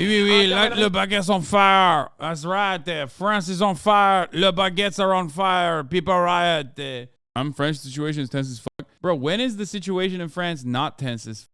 Oui, oui, oui, light le baguette's on fire. That's right. France is on fire. Le baguettes are on fire. People riot. French situation is tense as fuck. Bro, when is the situation in France not tense as fuck?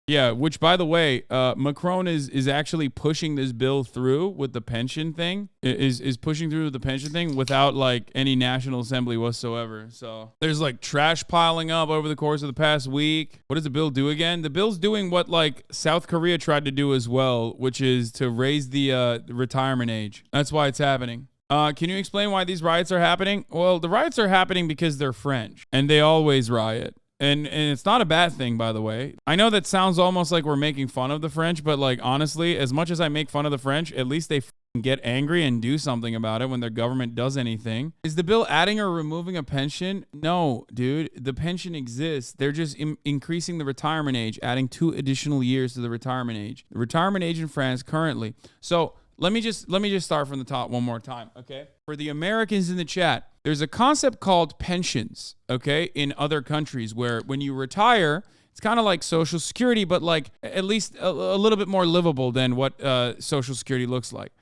Yeah, which, by the way, Macron is actually pushing this bill through with the pension thing, is pushing through the pension thing without, like, any National Assembly whatsoever. So there's, like, trash piling up over the course of the past week. What does the bill do again? The bill's doing what, like, South Korea tried to do as well, which is to raise the retirement age. That's why it's happening. Can you explain why these riots are happening? Well, the riots are happening because they're French, and they always riot. And it's not a bad thing, by the way. I know that sounds almost like we're making fun of the French, but like honestly, as much as I make fun of the French, at least they get angry and do something about it when their government does anything. Is the bill adding or removing a pension? No, dude. The pension exists. They're just increasing the retirement age, adding 2 additional years to the retirement age. The retirement age in France currently. So let me just start from the top one more time, okay? For the Americans in the chat, there's a concept called pensions, okay, in other countries where when you retire, it's kind of like Social Security, but like at least a little bit more livable than what Social Security looks like.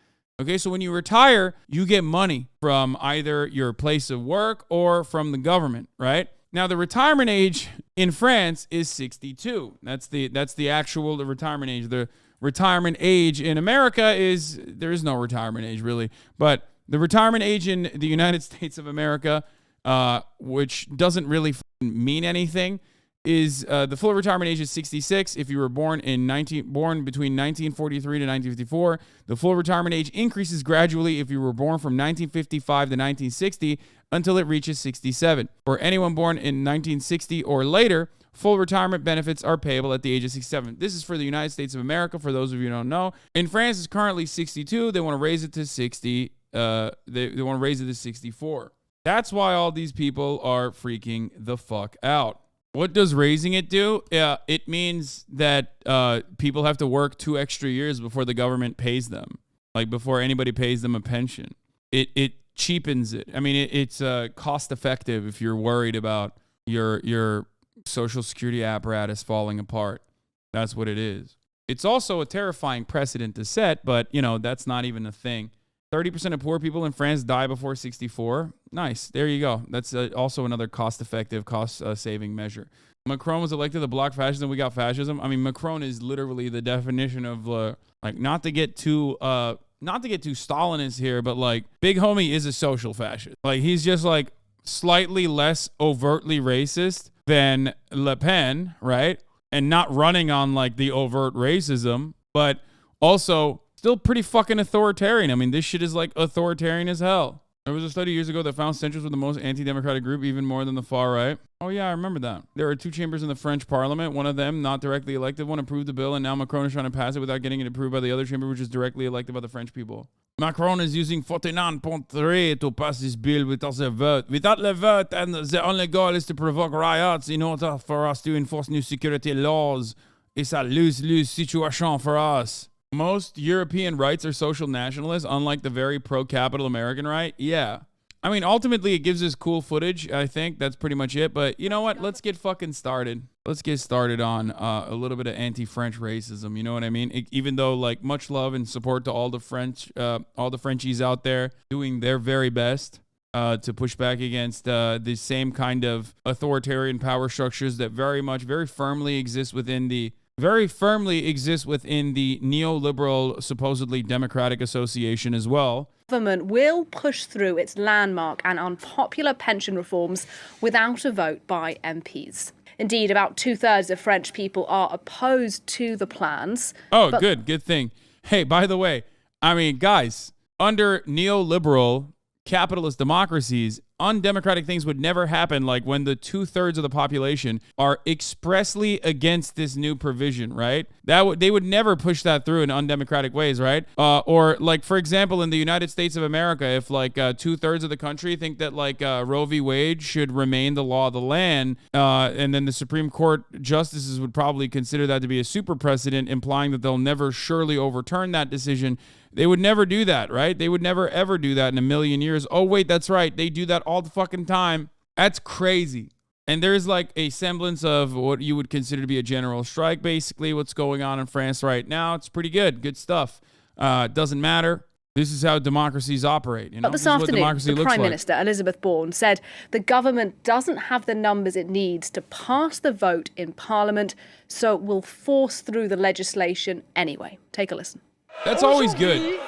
Okay, so when you retire, you get money from either your place of work or from the government, right? Now, the retirement age in France is 62. That's the actual retirement age. The retirement age in America there is no retirement age really, but the retirement age in the United States of America, which doesn't really mean anything, is the full retirement age is 66 if you were born between 1943 to 1954. The full retirement age increases gradually if you were born from 1955 to 1960 until it reaches 67. For anyone born in 1960 or later, full retirement benefits are payable at the age of 67. This is for the United States of America, for those of you who don't know. In France, it's currently 62. They want to raise it to 60. They want to raise it to 64. That's why all these people are freaking the fuck out. What does raising it do? It means that people have to work 2 extra years before the government pays them, like before anybody pays them a pension. It cheapens it. I mean, it's cost effective if you're worried about your Social Security apparatus falling apart. That's what it is. It's also a terrifying precedent to set, but that's not even a thing. 30% of poor people in France die before 64. Nice. There you go. That's also another cost-effective, cost-saving measure. Macron was elected to block fascism. We got fascism. I mean, Macron is literally the definition of like not to get too Stalinist here, but like Big Homie is a social fascist. Like he's just like slightly less overtly racist than Le Pen, right? And not running on like the overt racism, but also still pretty fucking authoritarian. I mean, this shit is like authoritarian as hell. There was a study years ago that found centrists were the most anti-democratic group, even more than the far right. Oh yeah, I remember that. There are 2 chambers in the French parliament. One of them, not directly elected one, approved the bill, and now Macron is trying to pass it without getting it approved by the other chamber, which is directly elected by the French people. Macron is using 49.3 to pass this bill without the vote. Without the vote, and the only goal is to provoke riots in order for us to enforce new security laws. It's a lose-lose situation for us. Most European rights are social nationalists, unlike the very pro-capital American right. Yeah. I mean, ultimately, it gives us cool footage, I think. That's pretty much it. But you know what? Let's get fucking started. Let's get started on a little bit of anti-French racism. You know what I mean? Even though, like, much love and support to all the Frenchies out there doing their very best to push back against the same kind of authoritarian power structures that very firmly exist within the neoliberal, supposedly democratic association as well. Government will push through its landmark and unpopular pension reforms without a vote by MPs. Indeed, about 2/3 of French people are opposed to the plans. Oh, good thing. Hey, by the way, I mean, guys, under neoliberal capitalist democracies, undemocratic things would never happen, like when the 2/3 of the population are expressly against this new provision, right? They would never push that through in undemocratic ways, right? Or like, for example, in the United States of America, if like 2/3 of the country think that like Roe v. Wade should remain the law of the land, and then the Supreme Court justices would probably consider that to be a super precedent, implying that they'll never surely overturn that decision. They would never do that, right? They would never, ever do that in a million years. Oh, wait, that's right. They do that all the fucking time. That's crazy. And there's like a semblance of what you would consider to be a general strike, basically, what's going on in France right now. It's pretty good. Good stuff. Doesn't matter. This is how democracies operate. You know? But this afternoon, the Prime Minister, Elizabeth Bourne, said the government doesn't have the numbers it needs to pass the vote in Parliament, so it will force through the legislation anyway. Take a listen. That's always good.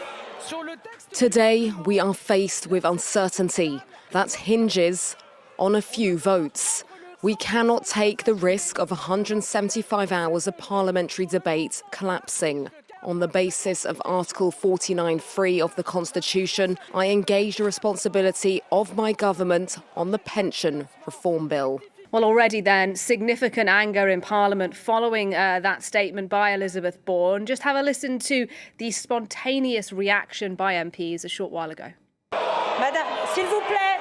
Today, we are faced with uncertainty that hinges on a few votes. We cannot take the risk of 175 hours of parliamentary debate collapsing. On the basis of Article 49(3) of the Constitution, I engage the responsibility of my government on the pension reform bill. Well, already then, significant anger in Parliament following that statement by Elizabeth Bourne. Just have a listen to the spontaneous reaction by MPs a short while ago. Madame, s'il vous plaît.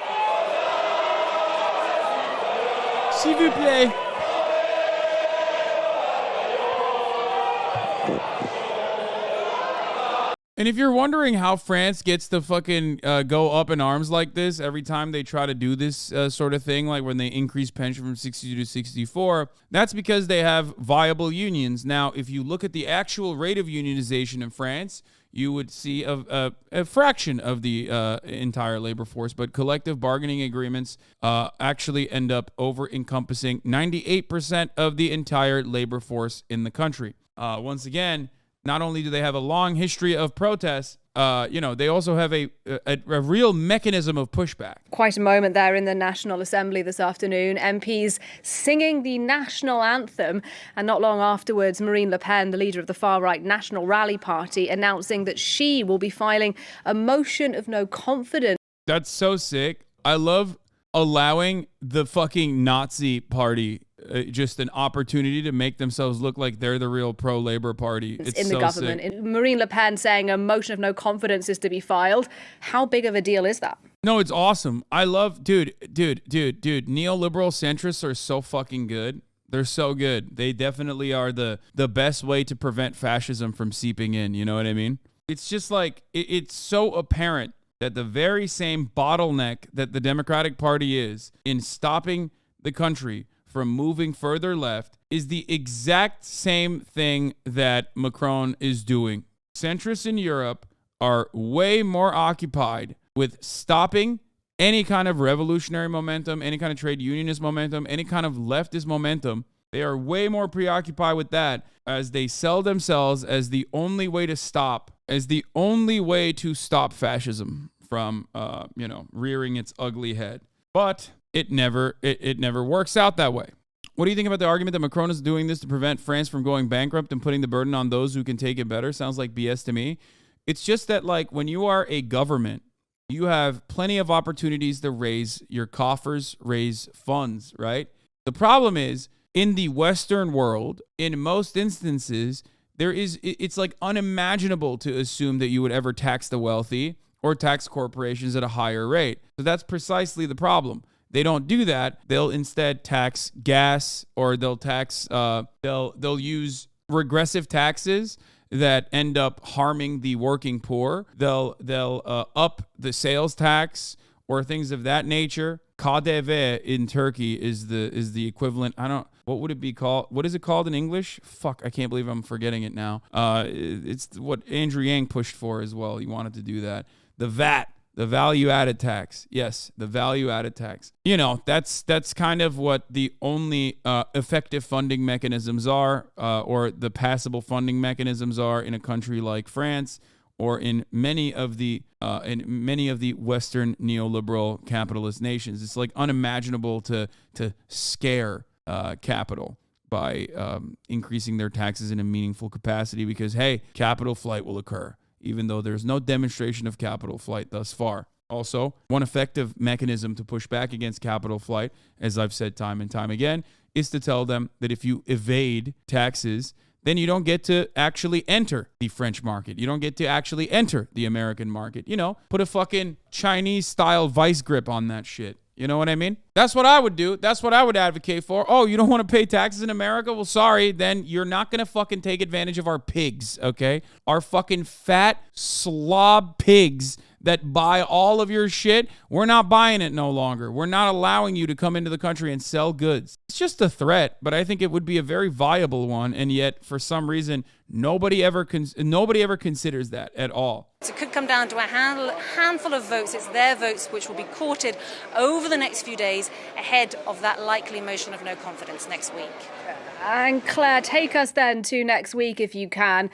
S'il vous plaît. And if you're wondering how France gets to fucking go up in arms like this every time they try to do this sort of thing, like when they increase pension from 62 to 64, that's because they have viable unions. Now, if you look at the actual rate of unionization in France, you would see a fraction of the entire labor force, but collective bargaining agreements actually end up over-encompassing 98% of the entire labor force in the country. Once again, not only do they have a long history of protests, they also have a real mechanism of pushback. Quite a moment there in the National Assembly this afternoon. MPs singing the national anthem, and not long afterwards, Marine Le Pen, the leader of the far-right National Rally Party, announcing that she will be filing a motion of no confidence. That's so sick. I love allowing the fucking Nazi party just an opportunity to make themselves look like they're the real pro-labor party. It's in the so government. sick. Marine Le Pen saying a motion of no confidence is to be filed. How big of a deal is that? No, it's awesome. I love, dude, neoliberal centrists are so fucking good. They're so good. They definitely are the best way to prevent fascism from seeping in. You know what I mean? It's just like, it's so apparent that the very same bottleneck that the Democratic Party is in stopping the country from moving further left is the exact same thing that Macron is doing. Centrists in Europe are way more occupied with stopping any kind of revolutionary momentum, any kind of trade unionist momentum, any kind of leftist momentum. They are way more preoccupied with that as they sell themselves as the only way to stop fascism from, rearing its ugly head. But it never works out that way. What do you think about the argument that Macron is doing this to prevent France from going bankrupt and putting the burden on those who can take it better? Sounds like BS to me. It's just that, like, when you are a government, you have plenty of opportunities to raise your coffers, raise funds, right? The problem is, in the Western world, in most instances, it's like unimaginable to assume that you would ever tax the wealthy or tax corporations at a higher rate. So that's precisely the problem. They don't do that. They'll instead tax gas, or they'll tax, they'll use regressive taxes that end up harming the working poor. They'll up the sales tax or things of that nature. KDV in Turkey is the equivalent. What would it be called? What is it called in English? Fuck, I can't believe I'm forgetting it now. It's what Andrew Yang pushed for as well. He wanted to do that. The VAT. The value-added tax. Yes, the value-added tax. You know, that's kind of what the only effective funding mechanisms are, or the passable funding mechanisms are in a country like France, or in many of the Western neoliberal capitalist nations. It's like unimaginable to scare capital by increasing their taxes in a meaningful capacity, because, hey, capital flight will occur, even though there's no demonstration of capital flight thus far. Also, one effective mechanism to push back against capital flight, as I've said time and time again, is to tell them that if you evade taxes, then you don't get to actually enter the French market. You don't get to actually enter the American market. You know, put a fucking Chinese-style vice grip on that shit. You know what I mean? That's what I would do. That's what I would advocate for. Oh, you don't want to pay taxes in America? Well, sorry, then you're not going to fucking take advantage of our pigs, okay? Our fucking fat slob pigs that buy all of your shit, we're not buying it no longer. We're not allowing you to come into the country and sell goods. It's just a threat, but I think it would be a very viable one, and yet for some reason nobody ever considers that at all. It could come down to a handful of votes. It's their votes which will be courted over the next few days ahead of that likely motion of no confidence next week. And Claire, take us then to next week if you can.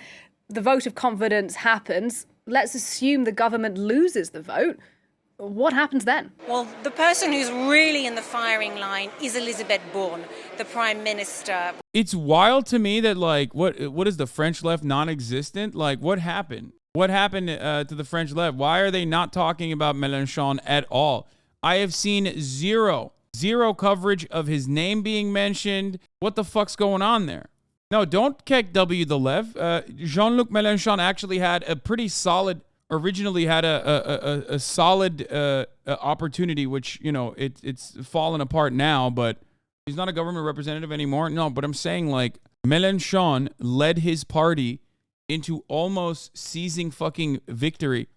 The vote of confidence happens. Let's assume the government loses the vote. What happens then? Well, the person who's really in the firing line is Elisabeth Borne, the Prime Minister. It's wild to me that, like, what is the French left non-existent? Like, what happened? What happened to the French left? Why are they not talking about Mélenchon at all? I have seen zero coverage of his name being mentioned. What the fuck's going on there? No, don't KW the left. Jean-Luc Mélenchon actually had a pretty solid, originally had a solid opportunity, which, you know, it's fallen apart now, but he's not a government representative anymore. No, but I'm saying, like, Mélenchon led his party into almost seizing fucking victory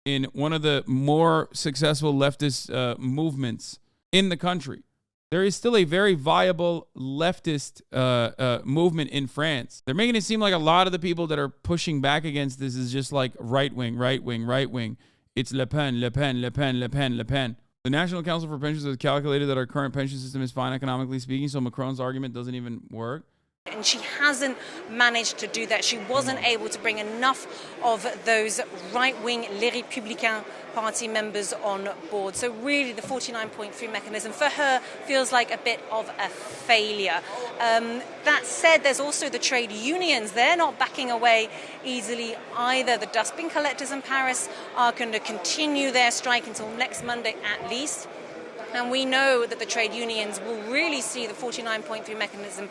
in one of the more successful leftist movements in the country. There is still a very viable leftist movement in France. They're making it seem like a lot of the people that are pushing back against this is just like right wing. It's Le Pen. The National Council for Pensions has calculated that our current pension system is fine economically speaking, so Macron's argument doesn't even work. And she hasn't managed to do that. She wasn't able to bring enough of those right-wing Les Républicains party members on board. So really the 49.3 mechanism for her feels like a bit of a failure. That said, there's also the trade unions. They're not backing away easily either. The dustbin collectors in Paris are going to continue their strike until next Monday at least. And we know that the trade unions will really see the 49.3 mechanism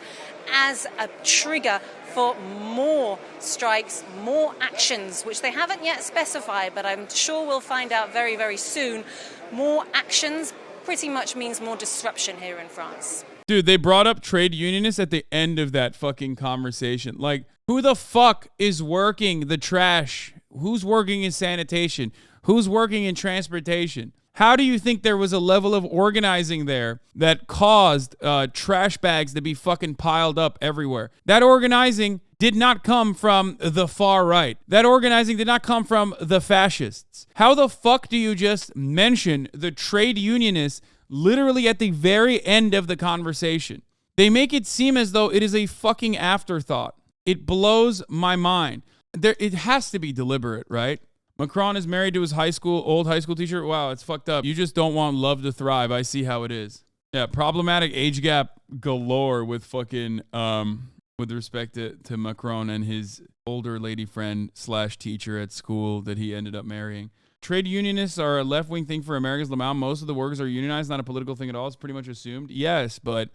as a trigger for more strikes, more actions, which they haven't yet specified, but I'm sure we'll find out very, very soon. More actions pretty much means more disruption here in France. Dude, they brought up trade unionists at the end of that fucking conversation. Like, who the fuck is working the trash? Who's working in sanitation? Who's working in transportation? How do you think there was a level of organizing there that caused trash bags to be fucking piled up everywhere? That organizing did not come from the far right. That organizing did not come from the fascists. How the fuck do you just mention the trade unionists literally at the very end of the conversation? They make it seem as though it is a fucking afterthought. It blows my mind. It has to be deliberate, right? Macron is married to his old high school teacher. Wow, it's fucked up. You just don't want love to thrive. I see how it is. Yeah, problematic age gap galore with fucking, with respect to Macron and his older lady friend / teacher at school that he ended up marrying. Trade unionists are a left-wing thing for America's Lamau. Most of the workers are unionized, not a political thing at all. It's pretty much assumed. Yes, but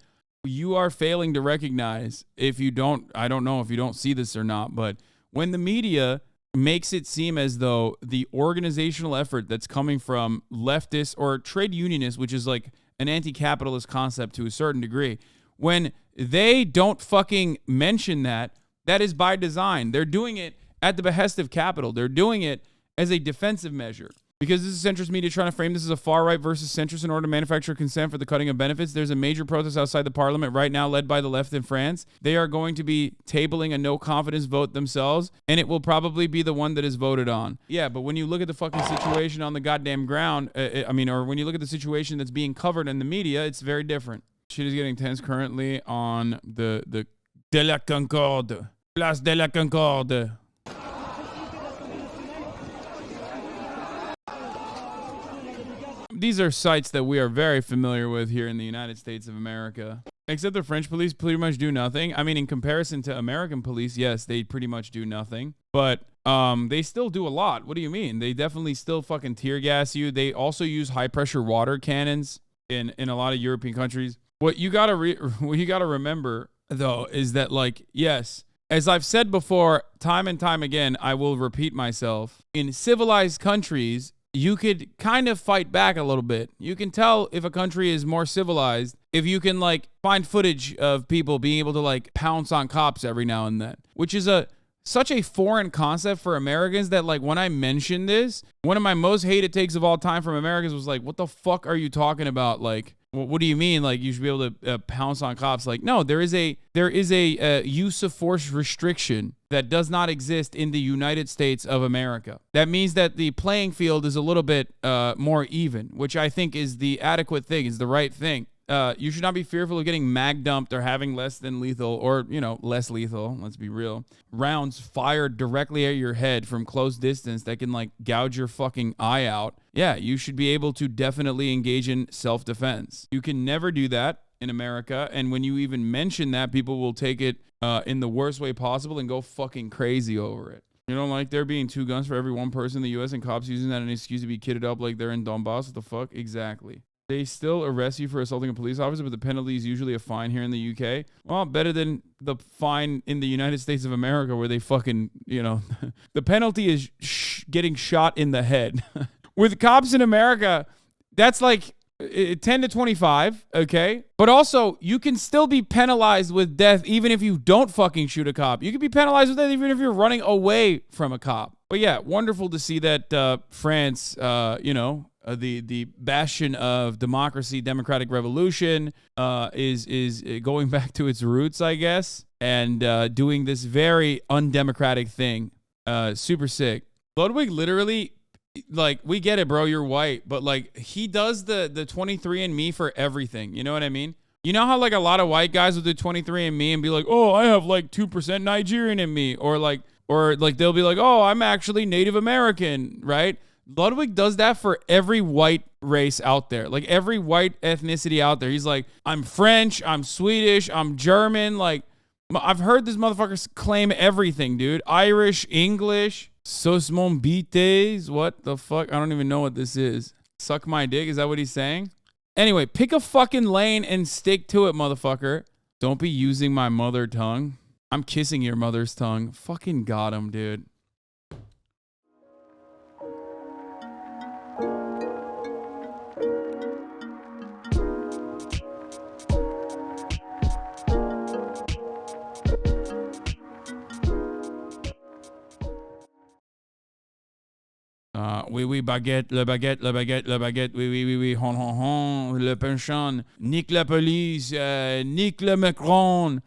you are failing to recognize, I don't know if you don't see this or not, but when the media makes it seem as though the organizational effort that's coming from leftists or trade unionists, which is like an anti-capitalist concept to a certain degree, when they don't fucking mention that is by design. They're doing it at the behest of capital. They're doing it as a defensive measure. Because this is centrist media trying to frame this as a far right versus centrist in order to manufacture consent for the cutting of benefits. There's a major protest outside the parliament right now led by the left in France. They are going to be tabling a no confidence vote themselves, and it will probably be the one that is voted on. Yeah, but when you look at the fucking situation on the goddamn ground, or when you look at the situation that's being covered in the media, it's very different. Shit is getting tense currently on the de la Concorde. Place de la Concorde. These are sites that we are very familiar with here in the United States of America. Except the French police pretty much do nothing. I mean, in comparison to American police, yes, they pretty much do nothing. But they still do a lot. What do you mean? They definitely still fucking tear gas you. They also use high pressure water cannons in a lot of European countries. What you gotta remember though is that, like, yes, as I've said before, time and time again, I will repeat myself. In civilized countries, you could kind of fight back a little bit. You can tell if a country is more civilized if you can, like, find footage of people being able to, like, pounce on cops every now and then, which is a such a foreign concept for Americans that, like, when I mentioned this, one of my most hated takes of all time from Americans was like, what the fuck are you talking about? Like, what do you mean? Like, you should be able to pounce on cops? Like, no, there is a use of force restriction that does not exist in the United States of America. That means that the playing field is a little bit more even, which I think is the adequate thing, is the right thing. You should not be fearful of getting mag dumped or having less than lethal, or, you know, less lethal, let's be real, rounds fired directly at your head from close distance that can, like, gouge your fucking eye out. Yeah, you should be able to definitely engage in self-defense. You can never do that in America, and when you even mention that, people will take it in the worst way possible and go fucking crazy over it. You don't like there being 2 guns for every 1 person in the U.S. and cops using that as an excuse to be kitted up like they're in Donbass? What the fuck? Exactly. They still arrest you for assaulting a police officer, but the penalty is usually a fine here in the UK. Well, better than the fine in the United States of America where they fucking, you know, the penalty is getting shot in the head. With cops in America, that's like 10 to 25, okay? But also, you can still be penalized with death even if you don't fucking shoot a cop. You can be penalized with death even if you're running away from a cop. But yeah, wonderful to see that France, you know, the bastion of democracy, democratic revolution, is going back to its roots, I guess, and doing this very undemocratic thing. Super sick. Ludwig literally, like, we get it, bro, you're white, but, like, he does the 23andMe for everything. You know what I mean? You know how, like, a lot of white guys will do 23andMe and be like, oh, I have, like, 2% Nigerian in me, or they'll be like, oh, I'm actually Native American, right? Ludwig does that for every white race out there, like every white ethnicity out there. He's like, I'm French, I'm Swedish, I'm German. Like, I've heard this motherfucker claim everything, dude. Irish, English, sos mon bites. What the fuck? I don't even know what this is. Suck my dick. Is that what he's saying? Anyway, pick a fucking lane and stick to it, motherfucker. Don't be using my mother tongue. I'm kissing your mother's tongue. Fucking got him, dude. Oui, baguette, le baguette, le baguette, le baguette, oui, hon, hon, hon, le penchant, nique la police, nique le Macron,